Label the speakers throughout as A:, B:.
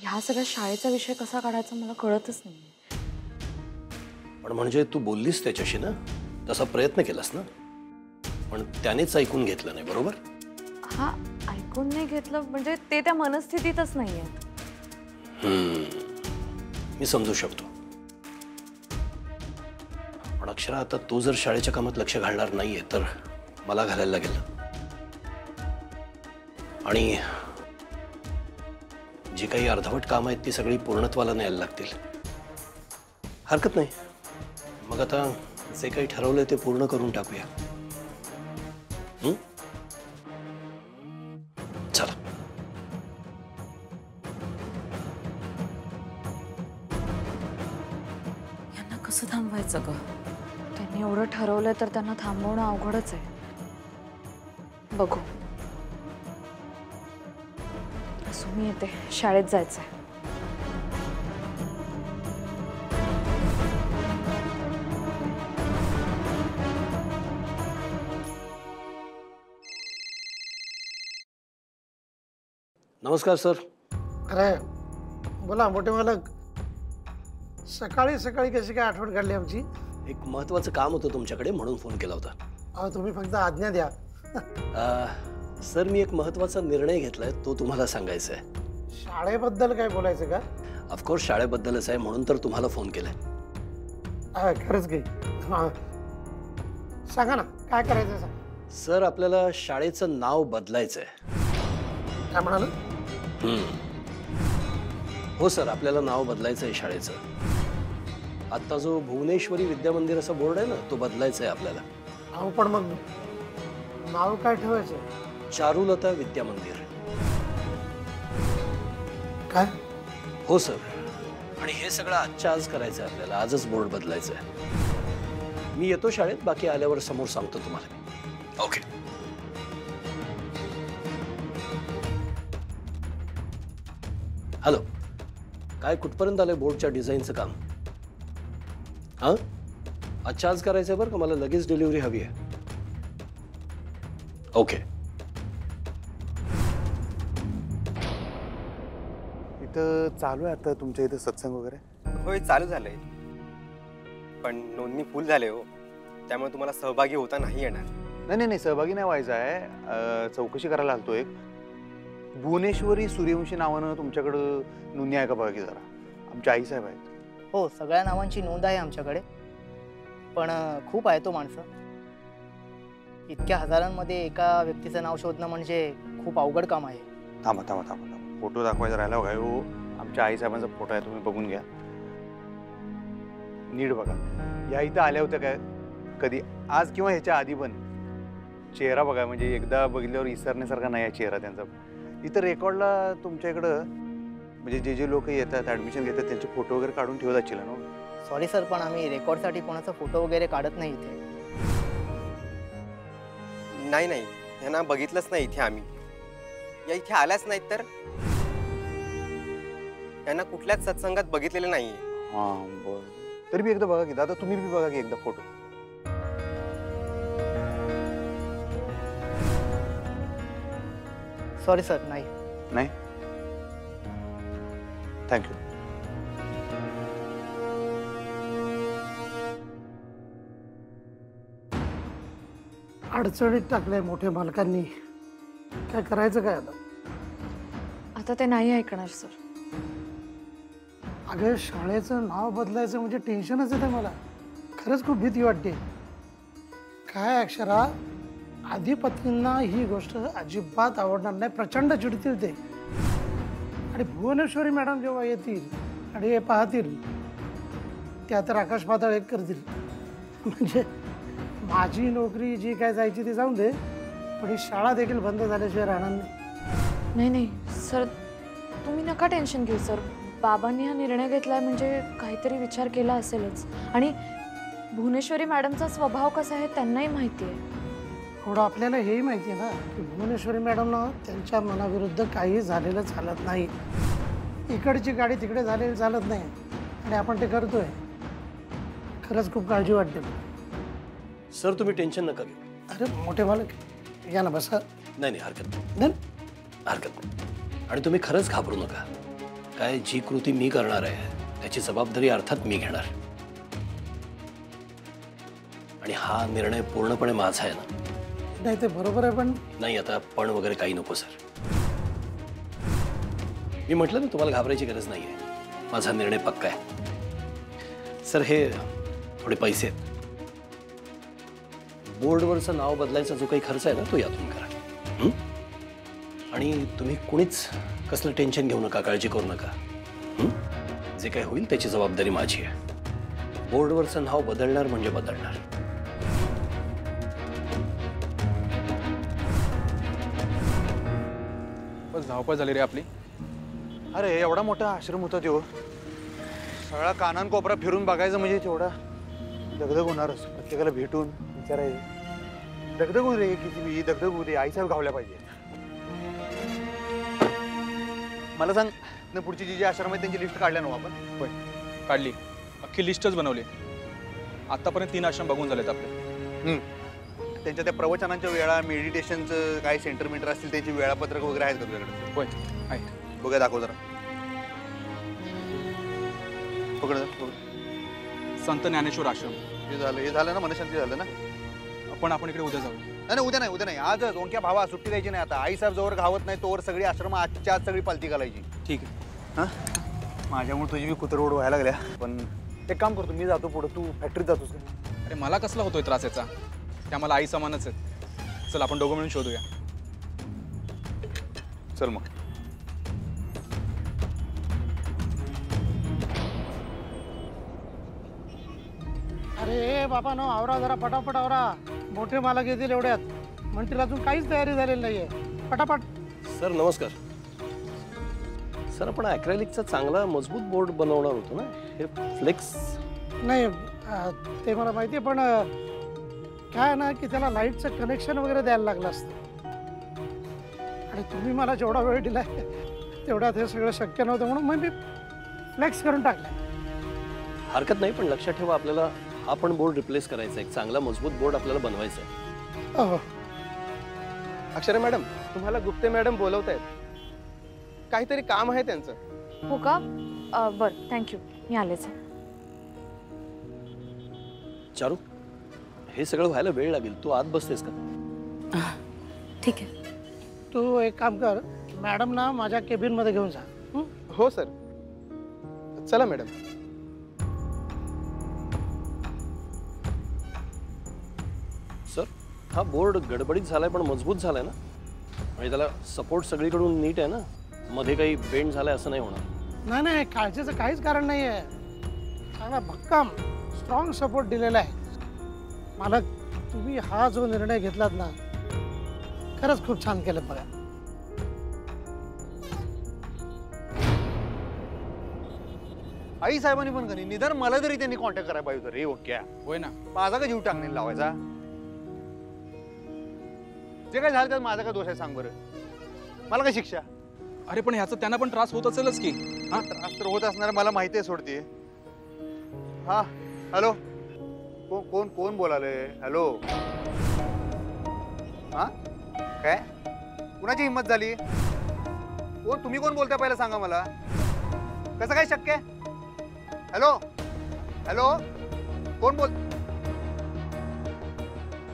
A: ह्या सगळ्या शाळेचा विषय कसा काढायचा मला कळतच नाही.
B: पण म्हणजे तू बोललीस त्याच्याशी ना, तसा प्रयत्न केलास ना, पण त्यानेच ऐकून घेतलं नाही, बरोबर?
A: हा, ऐकून नाही घेतलं म्हणजे ते त्या मनस्थितीतच नाहीयेत.
B: मी समजू शकतो. पण अक्षरा, आता तू जर शाळेच्या कामात लक्ष घालणार नाहीये तर मला घालायला लागेल. आणि जी काही अर्धवट कामं आहेत ती सगळी पूर्णत्वाला न्यायला लागतील. हरकत नाही. मग आता जे काही ठरवलंय ते पूर्ण करून टाकूया. चला.
A: यांना कसं थांबवायचं ग? त्यांनी एवढं ठरवलंय तर त्यांना थांबवणं अवघडच आहे. बघू. मी येते, शाळेत जायचंय.
B: नमस्कार सर.
C: अरे बोला मोठे मालक. सकाळी सकाळी कशी काय आठवण काढली आमची?
B: एक महत्वाचं काम होतं तुमच्याकडे म्हणून फोन केला होता.
C: अहो तुम्ही फक्त आज्ञा द्या.
B: सर, मी एक महत्वाचा निर्णय घेतलाय, तो तुम्हाला सांगायचा आहे.
C: शाळेबद्दल काय बोलायचं का?
B: ऑफकोर्स शाळेबद्दलच आहे, म्हणून तर तुम्हाला फोन केलाय.
C: खरंच काही सांगा ना, काय करायचं सांग.
B: सर, आपल्याला शाळेचं नाव बदलायचंय.
C: काय म्हणाल?
B: हो सर, आपल्याला नाव बदलायचं आहे शाळेचं. आता जो भुवनेश्वरी विद्या मंदिर असा बोर्ड आहे ना, तो बदलायचा आहे आपल्याला.
C: अहो पण मग नाव काय ठेवायचं?
B: चारुलता विद्या मंदिर.
C: काय?
B: हो सर. आणि हे सगळं आजच्या आज करायचं आहे आपल्याला. आजच बोर्ड बदलायचं आहे. मी येतो शाळेत, बाकी आल्यावर समोर सांगतो तुम्हाला. ओके. हॅलो. काय कुठपर्यंत आलंय बोर्डच्या डिझाईनचं काम? हां, अच्छा आज करायचंय बरं का, मला लगेच डिलिव्हरी हवी आहे. ओके.
D: इथं चालू आहे आता तुमच्या इथं सत्संग वगैरे?
E: होय, चालू झालंय, पण नोंदणी फुल झाले हो, त्यामुळे तुम्हाला सहभागी होता नाही येणार.
D: नाही, सहभागी नाही व्हायचं आहे. चौकशी करायला आलतो. एक भुवनेश्वरी सूर्यवंशी नावानं तुमच्याकडं नोंदणी आहे का बघा की जरा. आमच्या आईसाहेब आहेत.
F: हो, सगळ्या नावांची नोंद आहे आमच्याकडे, पण खूप आहे तो माणसं. इतक्या हजारांमध्ये एका व्यक्तीचं नाव शोधणं म्हणजे खूप अवघड काम आहे.
D: थांबा. फोटो दाखवायचा राहिला बघा. हो, आमच्या आईसाहेबांचा फोटो आहे, तुम्ही बघून घ्या. नीट बघा. या इथं आल्या होत्या काय कधी? आज किंवा ह्याच्या आधी पण? चेहरा बघा, म्हणजे एकदा बघितल्यावर विसरण्यासारखा नाही आहे चेहरा त्यांचा. इथं रेकॉर्डला तुमच्या इकडं म्हणजे जे लोक येतात ॲडमिशन घेतात त्यांचे फोटो वगैरे काढून ठेवत असतील ना?
F: सॉरी सर, पण आम्ही रेकॉर्डसाठी कोणाचा फोटो वगैरे काढत नाही इथे.
E: नाही, यांना बघितलंच नाही इथे आम्ही. या इथे आल्याच नाहीत तर यांना कुठल्याच सत्संगात बघितलेलं नाहीये.
D: हां, बरं. तरी बी एकदा बघा की दादा, तुम्ही बी बघा की एकदा फोटो.
F: सॉरी सर, नाही.
D: थँक्यू.
C: अडचणीत टाकलंय मोठ्या मालकांनी. काय करायचं काय आता?
A: आता ते नाही ऐकणार सर.
C: अगं, शाळेचं नाव बदलायचं म्हणजे टेन्शनच येतं मला. खरंच खूप भीती वाटते. काय अक्षरा, आधिपतींना ही गोष्ट अजिबात आवडणार नाही. प्रचंड चिडतील ते. आणि भुवनेश्वरी मॅडम जेव्हा येतील आणि हे पाहतील, त्या तर आकाश पाताळ एक करतील. म्हणजे माझी नोकरी जी काय जायची ती जाऊन दे, पण ही शाळा देखील बंद झाल्याशिवाय राहणार नाही.
A: नाही सर, तुम्ही नका टेन्शन घेऊ सर. बाबांनी हा निर्णय घेतलाय म्हणजे काहीतरी विचार केला असेलच. आणि भुवनेश्वरी मॅडमचा स्वभाव कसा आहे त्यांनाही माहिती आहे.
C: थोडं आपल्याला हेही माहिती आहे ना की भुवनेश्वरी मॅडमना त्यांच्या मनाविरुद्ध काही झालेलं चालत नाही. इकडची गाडी तिकडे झालेली चालत नाही, आणि आपण ते करतोय. खरंच खूप काळजी वाटते.
B: सर, तुम्ही टेन्शन नका घेऊ.
C: अरे मोठे मालक, या ना, बसा.
B: नाही, हरकत नाही. आणि तुम्ही खरंच घाबरू नका. काय जी कृती मी करणार आहे त्याची जबाबदारी अर्थात मी घेणार. आणि हा निर्णय पूर्णपणे माझा आहे ना.
C: नाही ते बरोबर आहे, पण
B: नाही आता पण वगैरे काही नको सर. मी म्हटलं ना तुम्हाला घाबरायची गरज नाही आहे. माझा निर्णय पक्का आहे. सर हे थोडे पैसे आहेत. बोर्डवरचं नाव बदलायचा जो काही खर्च आहे ना तो यातून करा. हं? आणि तुम्ही कुणीच कसलं टेन्शन घेऊ नका, काळजी करू नका. हं? जे काही होईल त्याची जबाबदारी माझी आहे. बोर्डवरचं नाव बदलणार म्हणजे बदलणार.
G: बस धावपळ झाली रे आपली.
D: अरे एवढा मोठा आश्रम होता तो. सगळा कानान कोपरा फिरून बघायचं म्हणजे तेवढा दगदग होणारच. प्रत्येकाला भेटून विचारायचं दगदग होऊ रे, किती दगदग होऊ दे, आईसाहेब घावल्या पाहिजे. मला सांग ना, पुढची जी आश्रम आहे त्यांची लिस्ट काढल्या ना आपण?
G: होय काढली, अख्खी लिस्टच बनवली. आतापर्यंत 3 आश्रम बघून झालेत आपले.
D: त्यांच्या त्या प्रवचनांच्या वेळा, मेडिटेशनचं काय सेंटर मेंटर असतील त्यांची वेळापत्रक वगैरे आहेत का तुझ्याकडे?
G: होय आहे.
D: बघा, दाखव जरा. पकड.
G: संत ज्ञानेश्वर आश्रम.
D: हे झालं ना, मनशांती झालं ना.
G: आपण इकडे उद्या जाऊ.
D: नाही उद्या नाही, आजच. ओंक्या भावा, सुट्टी द्यायची नाही आता. आईसाहेब जोवर घावत नाही तोवर सगळी आश्रम आजच्या आज सगळी पालती घालायची.
G: ठीक आहे.
D: हां, माझ्यामुळे तुझी बी कुत्रवड व्हायला लागल्या. पण एक काम करतो, मी जातो पुढं, तू फॅक्टरीत जातोस का?
G: अरे मला कसला होतोय त्रास याचा? त्या मला आई समानच आहेत. चल आपण दोघं मिळून शोधूया.
D: चल मग.
C: अरे बाबा नो, आवरा जरा पटापट आवरा. मोठे मालक येतील एवढ्यात. म्हणतील अजून काहीच तयारी झालेली नाहीये. पटापट.
B: सर नमस्कार. सर आपण ॲक्रेलिकचा चांगला मजबूत बोर्ड बनवणार होतो ना. हे फ्लेक्स
C: नाही ते मला माहिती आहे, पण काय आहे ना की त्याला लाईटचं कनेक्शन वगैरे द्यायला लागलं असतं. आणि तुम्ही मला जेवढा वेळ दिलाय तेवढ्यात हे सगळं शक्य नव्हतं, म्हणून मग मी फ्लेक्स करून टाकलं.
B: हरकत नाही, पण लक्षात ठेवा आपल्याला हा पण बोर्ड रिप्लेस करायचा आहे. एक चांगला मजबूत बोर्ड आपल्याला बनवायचा आहे.
C: हो.
E: अक्षरा मॅडम, तुम्हाला गुप्ते मॅडम बोलवत आहेत. काहीतरी काम आहे त्यांचं.
A: हो का? बरं थँक्यू, मी आलेच.
B: चारू, हे सगळं व्हायला वेळ लागेल. तू आत बसतेस का?
A: ठीक आहे.
C: तू एक काम कर, मॅडम ना माझ्या केबिनमध्ये घेऊन जा. हं?
E: हो सर. चला मॅडम.
B: सर हा बोर्ड गडबडीत झालाय पण मजबूत झालाय ना. म्हणजे त्याला सपोर्ट सगळीकडून नीट आहे ना. मध्ये काही बेंड झालाय असं नाही होणार.
C: नाही काळजीचं काहीच कारण नाही आहे. चांगला भक्कम स्ट्रॉंग सपोर्ट दिलेला आहे. मला तुम्ही हा जो निर्णय घेतलात ना, खरंच खूप छान केलं बघा.
D: आई साहेबांनी पण कधी निदान मला तरी त्यांनी कॉन्टॅक्ट करायला पाहिजे होतं रे. ओके,
G: होय ना.
D: माझा का जीव टाकणे लावायचा? जे काय झालं त्यात माझा का दोष आहे सांग बरं? मला काय शिक्षा?
G: अरे पण ह्याचा त्यांना पण त्रास होत असेलच की.
D: हा, त्रास तर होत असणार, मला माहिती आहे. सोडते. हा, हॅलो, कोण बोलाले? हॅलो. हा काय, कुणाची हिंमत झाली? तुम्ही कोण बोलताय पहिला सांगा मला. कसं काय शक्य आहे? हॅलो, कोण बोल?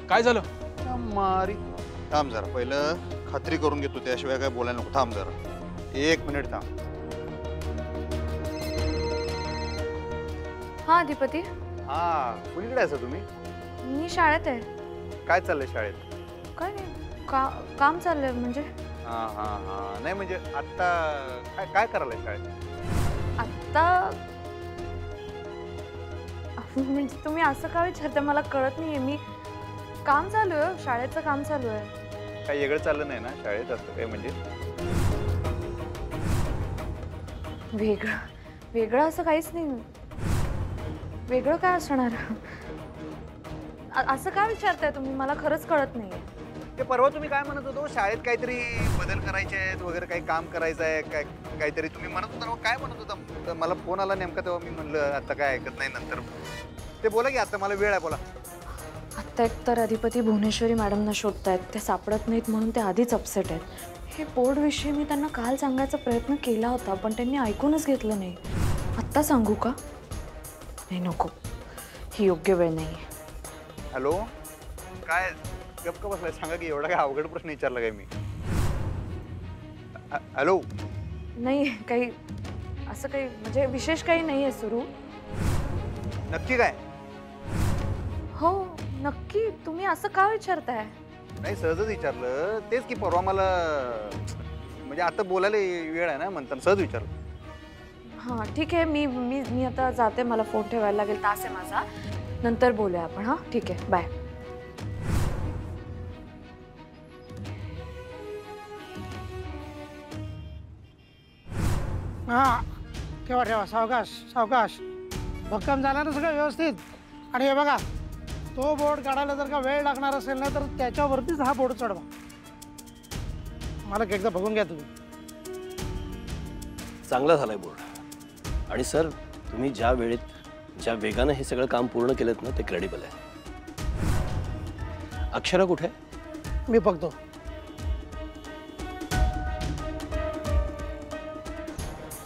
G: काय झालं?
D: मारी, थांब जरा, पहिलं खात्री करून घेतो, त्याशिवाय काय बोलायला नको. थांब जरा, 1 मिनिट थांब.
A: हां अधिपती.
D: हा, कुणीकडे असं तुम्ही?
A: मी शाळेत आहे.
D: काय चाललंय शाळेत?
A: काय नाही, काम चाललंय. म्हणजे
D: हा नाही म्हणजे आता काय करायला शाळेत?
A: आत्ता म्हणजे तुम्ही असं का विचारता? मला कळत नाहीये. मी काम चालू आहे, शाळेचं काम चालू आहे.
D: काही वेगळं चाललं नाही ना शाळेत? असतं काय म्हणजे
A: वेगळं असं काहीच नाही. वेगळं काय असणार? असं का विचारताय तुम्ही? मला खरंच कळत नाहीये.
D: ते परवा तुम्ही काय म्हणत होतो, शाळेत काहीतरी बदल करायचे आहेत वगैरे, काही काम करायचं आहे काहीतरी तुम्ही म्हणत होता. काय म्हणत होता? तर मला फोन आला नेमका, तेव्हा मी म्हणलं आता काय ऐकत नाही, नंतर ते बोला की आता मला वेळ आहे, बोला.
A: आत्ता एकतर अधिपती भुवनेश्वरी मॅडमना शोधतायत. ते सापडत नाहीत म्हणून ते आधीच अपसेट आहेत. हे बोर्डविषयी मी त्यांना काल सांगायचा प्रयत्न केला होता, पण त्यांनी ऐकूनच घेतलं नाही. आत्ता सांगू का? नाही, नको, ही योग्य वेळ नाही आहे.
D: हॅलो, काय गप का बसलाय? सांगा की, एवढा काय अवघड प्रश्न विचारला काय मी? हॅलो.
A: नाही, काही असं काही म्हणजे विशेष काही नाही आहे सुरू.
D: नक्की काय?
A: हो नक्की. तुम्ही असं का विचारताय?
D: नाही, सहजच विचारलं. तेच की परवा मला म्हणजे आता बोलायला वेळ आहे ना, म्हणताना सहज विचारलं.
A: हां ठीक आहे. मी मी मी आता जाते, मला फोन ठेवायला लागेल, तास आहे माझा. नंतर बोलूया आपण. हां ठीक आहे, बाय.
C: हां ठेवा ठेवा, सावकाश सावकाश. भक्कम झाला ना सगळं व्यवस्थित. आणि हे बघा, तो बोर्ड काढायला जर का वेळ लागणार असेल ना, तर त्याच्यावरतीच हा बोर्ड चढवा. मला एकदा बघून घ्या तुम्ही.
B: चांगला झालाय बोर्ड. आणि सर, तुम्ही ज्या वेळेत ज्या वेगानं हे सगळं काम पूर्ण केलं ना, ते क्रेडिबल आहे. अक्षरा कुठे?
C: मी बघतो.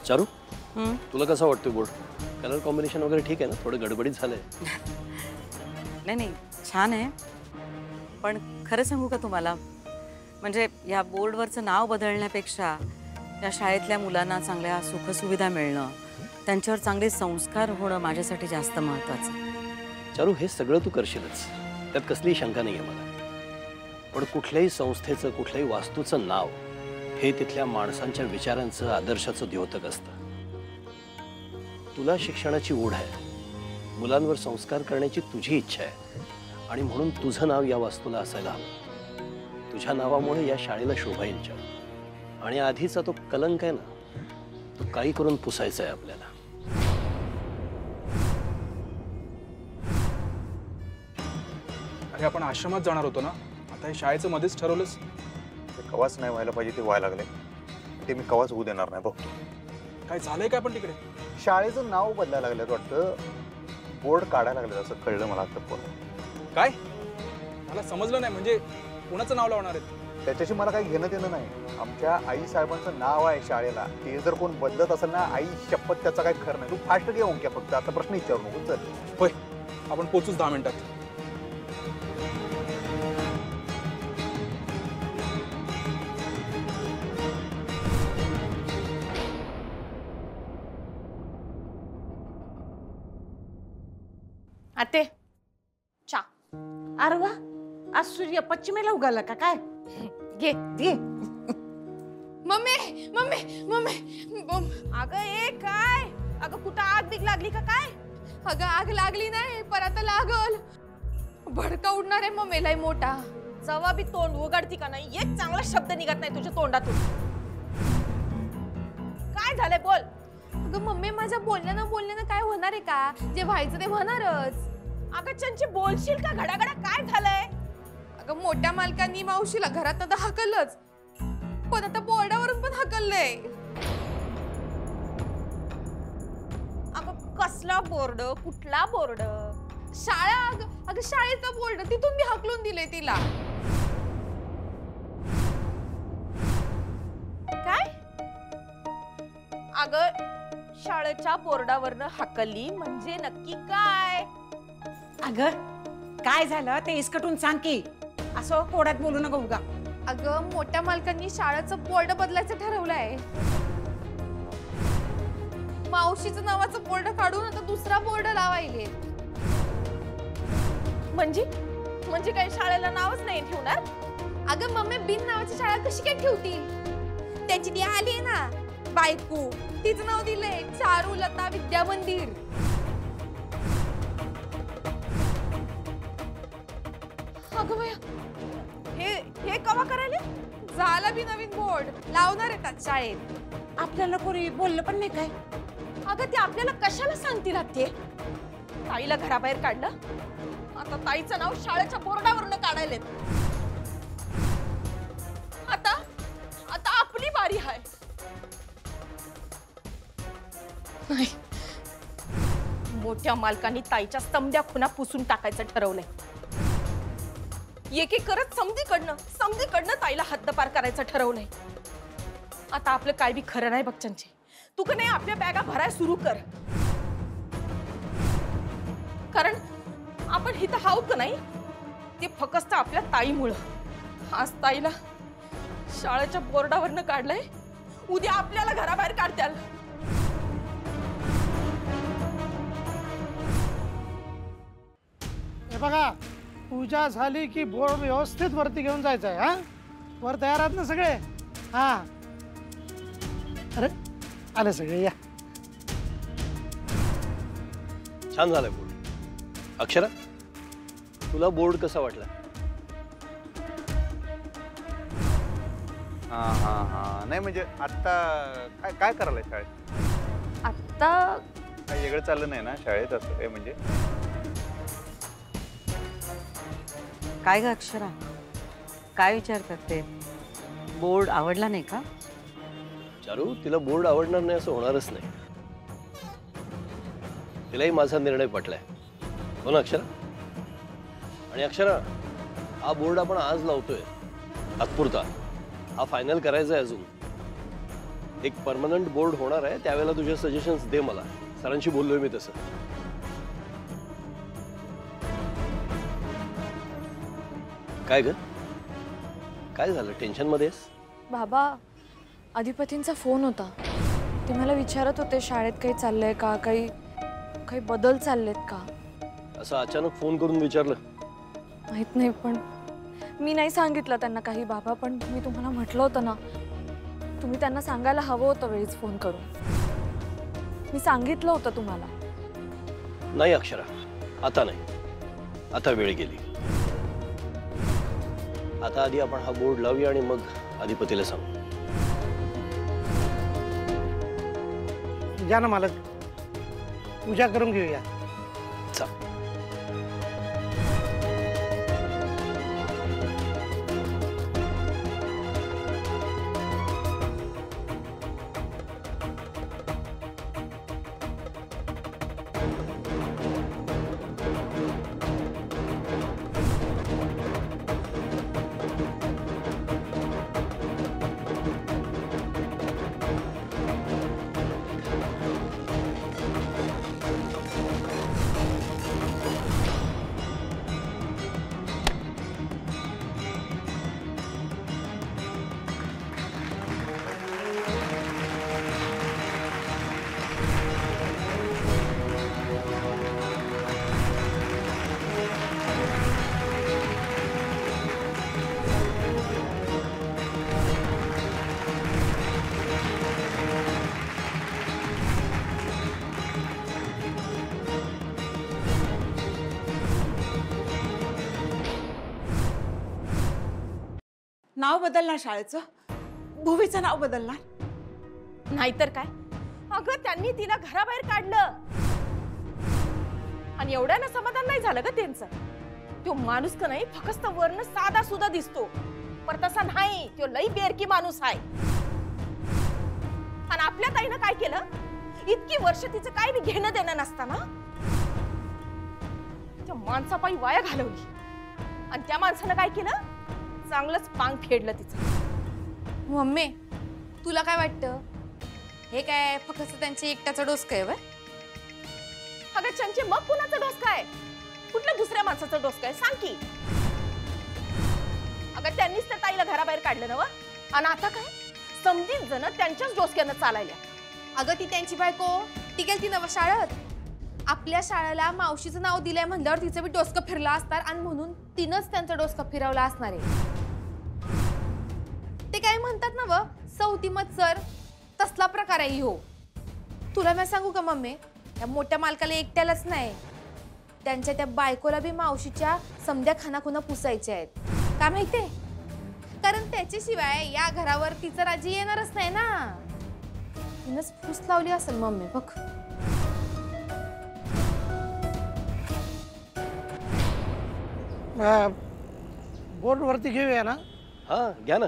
B: चारू, तुला कसं वाटतोय बोर्ड? कलर कॉम्बिनेशन वगैरे ठीक आहे ना? थोडं गडबडीत झालंय.
H: नाही छान आहे. पण खरं सांगू का तुम्हाला, म्हणजे या बोर्डवरचं नाव बदलण्यापेक्षा या शाळेतल्या मुलांना चांगल्या सुखसुविधा मिळणं, त्यांच्यावर चांगले संस्कार होणं माझ्यासाठी जास्त महत्त्वाचं आहे.
B: चारू, हे सगळं तू करशीलच, त्यात कसलीही शंका नाही आहे मला. पण कुठल्याही संस्थेचं, कुठल्याही वास्तूचं नाव हे तिथल्या माणसांच्या विचारांचं, आदर्शाचं द्योतक असतं. तुला शिक्षणाची ओढ आहे, मुलांवर संस्कार करण्याची तुझी इच्छा आहे, आणि म्हणून तुझं नाव या वास्तूला असायला हवं. तुझ्या नावामुळे या शाळेला शोभा येईल चारू. आणि आधीचा तो कलंक आहे ना, तो काही करून पुसायचा आहे आपल्याला.
G: अरे आपण आश्रमात जाणार होतो ना, आता हे शाळेचं मध्येच ठरवलंस?
D: ते कवाच नाही व्हायला पाहिजे ते व्हायला लागले. ते मी कवाच होऊ देणार नाही. बघतो
G: काय झालंय काय पण तिकडे.
D: शाळेचं नाव बदलायला लागलं वाटतं, बोर्ड काढायला लागलं असं कळलं मला आता.
G: काय? मला समजलं नाही. म्हणजे कोणाचं नाव लावणार आहेत?
D: त्याच्याशी मला काही घेणं देणं नाही. आमच्या आई साहेबांचं नाव आहे शाळेला. ते जर कोण बदलत असेल ना, आई शपथ त्याचा काही खरं नाही. तू फास्ट घे ओंक्या, फक्त आता प्रश्न विचारू नको. चल
G: होय, आपण पोचूच 10 मिनिटात.
I: आते चा. अरे वा, आज सूर्य पश्चिमेला उगाला का काय? घे घे. Mummy mummy mummy. अगं ए काय? अगं कुठं आग बिग लागली का काय?
A: अगं आग लागली नाही, पण आता लागल. भडका उडणार आहे मम्मी लय मोठा.
I: जवा बी तोंड उघडती का नाही, एक चांगला शब्द निघत नाही तुझ्या तोंडातून. काय झालंय बोल.
A: अगं मम्मी, माझ्या बोलण्यानं काय होणार आहे का? जे व्हायचं ते होणारच.
I: अगं चंची बोलशील का? घडाघडा काय झालंय?
A: अगं मोठ्या मालकांनी मावशीला घरात आता हाकललंच, पण आता बोर्डावरून पण हाकललंय.
I: अगं कसला बोर्ड? कुठला बोर्ड?
A: शाळा. अगं शाळेचा बोर्ड, तिथून मी हाकलून दिले तिला.
I: काय? अगं शाळेच्या बोर्डावरनं हाकलली म्हणजे नक्की काय?
J: अगं काय झालं ते इसकटून सांग की. असं कोड्यात बोलू नका उगा.
A: अगं मोठ्या मालकांनी शाळेचं बोर्ड बदलायचं ठरवलंय. मावशीचं नावाचं बोर्ड काढून आता दुसरा बोर्ड लावायले.
I: म्हणजे काही शाळेला नावच नाही ठेवणार?
A: अगं मम्मी, बिन नावाची शाळा कशी काय ठेवतील? त्याची ती आली ना बायको, तिचं नाव दिलंय चारुलता विद्या मंदिर.
I: अगं बया, हे कवा करायला?
A: झाला बी नवीन बोर्ड लावणार आहेत शाळेत.
J: आपल्याला कोणी बोललं पण नाही काय?
I: अगं ते आपल्याला कशाला सांगतील ते? ताईला घराबाहेर काढलं, आता ताईचं नाव शाळेच्या बोर्डावरून काढायला. आता आपली बारी आहे. नाही, मोठ्या मालकांनी ताईच्या समद्या खुना पुसून टाकायचं ठरवलंय. एक एक करत समधीकडनं ताईला हद्दपार करायचं ठरवलंय. आता आपलं काय बी खरं नाही बच्चनचे. तू का नाही आपल्या बॅगा भराय सुरू कर. कारण आपण हिथं हाऊत का नाही ते फक्त आपल्या ताईमुळं. आज ताईला शाळेच्या बोर्डावरनं काढलंय, उद्या आपल्याला घराबाहेर काढत्याल.
C: हे बघा, पूजा झाली की बोर्ड व्यवस्थित वरती घेऊन जायचं आहे. हा, वर तयार आहात ना सगळे? हा. अरे आले सगळे, या.
B: छान झालंय बोर्ड. अक्षरा, तुला बोर्ड कसा वाटला?
D: हा हा हा. नाही म्हणजे आत्ता काय काय करायला शाळेत?
A: आत्ता
D: काही वेगळं चाललं नाही ना शाळेत असं काय म्हणजे?
H: काय ग अक्षरा, काय विचार करते? बोर्ड आवडला नाही का?
B: चारू, तिला बोर्ड आवडणार नाही असं होणारच नाही. तिलाही माझा निर्णय पटलाय. हो ना अक्षरा? आणि अक्षरा, हा बोर्ड आपण आज लावतोय तात्पुरता. हा फायनल करायचा आहे अजून. एक परमनंट बोर्ड होणार आहे, त्यावेळेला तुझे सजेशन्स दे मला. सरांशी बोललोय मी तसं. काय ग, काय झालं? टेन्शन मध्ये आहेस?
A: बाबा, अधिपतींचा फोन होता. ते मला विचारत होते शाळेत काही चाललंय का, काही बदल चाललेत का.
B: असं अचानक फोन करून विचारलं?
A: माहित नाही, पण मी नाही सांगितलं त्यांना काही बाबा. पण मी तुम्हाला म्हटलं होतं ना, तुम्ही त्यांना सांगायला हवं होतं वेळीच फोन करून. मी सांगितलं होतं तुम्हाला.
B: नाही अक्षरा, आता नाही. आता वेळ गेली. आता आधी आपण हा बोर्ड लावूया आणि मग अधिपतीला सांगू.
C: या ना मालक, पूजा करून घेऊया.
B: चल.
J: नाव बदलणार शाळेचं, भुवीचं नाव बदलणार.
I: नाहीतर काय. अगं त्यांनी तिला घराबाहेर काढलं आणि एवढ्यानं समाधान नाही झालं ग त्यांचं. तो माणूस का नाही फक्त वरनं साधा सुद्धा दिसतो, पण तसा नाही. तो लई बेरकी माणूस आहे. आणि आपल्या ताईनं काय केलं, इतकी वर्ष तिचं काय बी घेणं देणं नसताना त्या माणसापायी वाया घालवली. आणि त्या माणसानं काय केलं, चांगलंच पांग फेडलं तिचं.
A: मम्मी, तुला काय वाटतं? हे काय फक्त त्यांची एकट्याचा डोसका आहे?
I: अगं चंचे, मग कुणाचा डोसका आहे? कुठल्या दुसऱ्या माणसाचा डोसका आहे सांग की. अगं त्यांनीच त्या ताईला घराबाहेर काढलं ना. आणि आता काय समजीत जण त्यांच्याच डोसक्यानं चालायला.
K: अगं ती त्यांची बायको ती गेली नव शाळेत. आपल्या शाळेला मावशीचं नाव दिलंय म्हणल्यावर तिचं बी डोसकं फिरलं असणार आणि म्हणून तिनंच त्यांचं डोसकं फिरवलं असणार आहे. ते काय म्हणतात ना व सौती मत्सर, तसला प्रकार आहे हो. तुला मी सांगू का मम्मी, त्या मोठ्या मालकाला एकट्यालाच नाही, त्यांच्या त्या बायकोला बी मावशीच्या समध्या खानाखुना पुसायच्या आहेत. का माहितीये? कारण त्याच्याशिवाय या घरावर तिचं राज्य येणारच नाही ना. तिनंच फूस लावली असेल मम्मी बघ.
C: बोर्ड वरती घेऊया ना?
B: हा घ्या ना.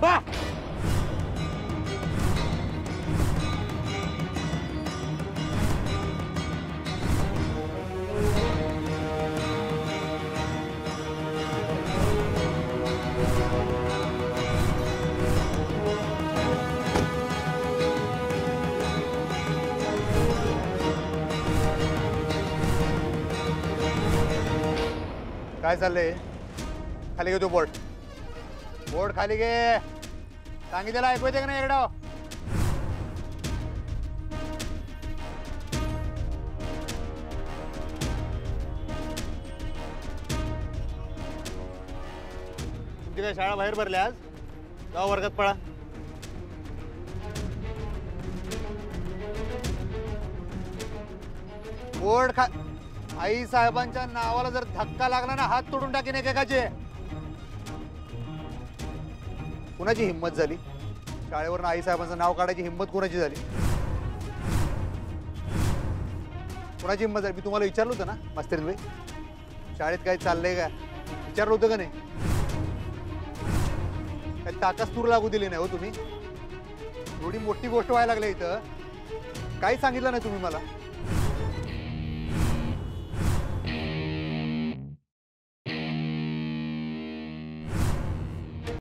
D: थांबा. काय चाललंय? खाली घे तो बोर्ड. बोर्ड खाली घे. सांगितलेलं ऐकू येते का नाही एकदा? तुमची काय शाळा बाहेर भरल्या आज? जावा वर्गात पळा. बोर्ड खा. आई साहेबांच्या नावाला जर धक्का लागला ना हात तोडून टाकीन एकेकाचे. कुणाची हिंमत झाली शाळेवरून आई साहेबांचं नाव काढायची हिंमत कुणाची झाली? कुणाची हिंमत झाली? मी तुम्हाला विचारलं होतं ना मास्तरीन भाई शाळेत काय चाललंय का विचारलं होतं का नाही? काय ताकाच तूर लागू दिली नाही हो तुम्ही? एवढी मोठी गोष्ट व्हायला लागली इथं काही सांगितलं नाही तुम्ही मला.